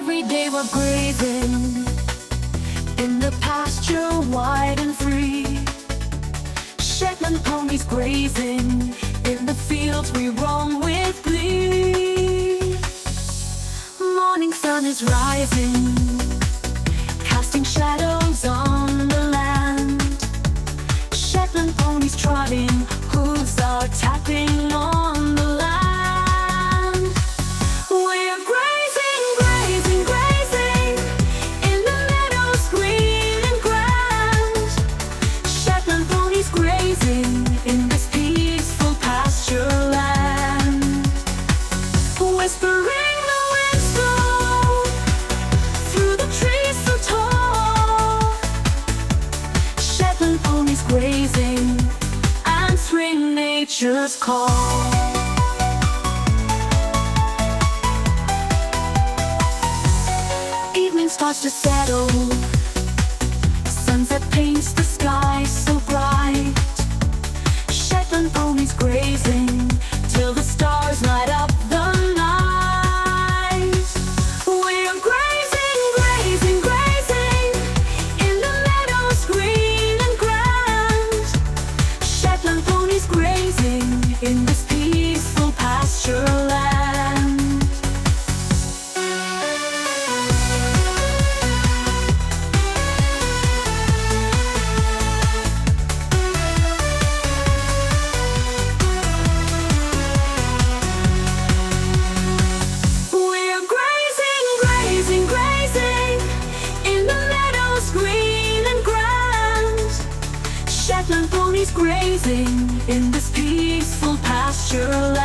Every day we're grazing in the pasture wide and free. Shetland ponies grazing in the fields we roam with glee. Morning sun is rising, casting shadows on the land. Shetland ponies trotting, hooves are tapping on the land. We're grazing, grazing, grazing in the meadows green and grand. Shetland ponies grazing in this peaceful pasture land. Whispering the winds blow through the trees so tall. Shetland ponies grazing, answering nature's call. Evening starts to settle, sunset paints the sky so bright. Shetland ponies grazing till the stars light up the night. We're grazing, grazing, grazing in the meadows green and grand. Shetland ponies grazing in this peaceful pasture land. We're grazing, grazing, grazing in the meadows green and grand. Shetland ponies grazing in this peaceful pasture land.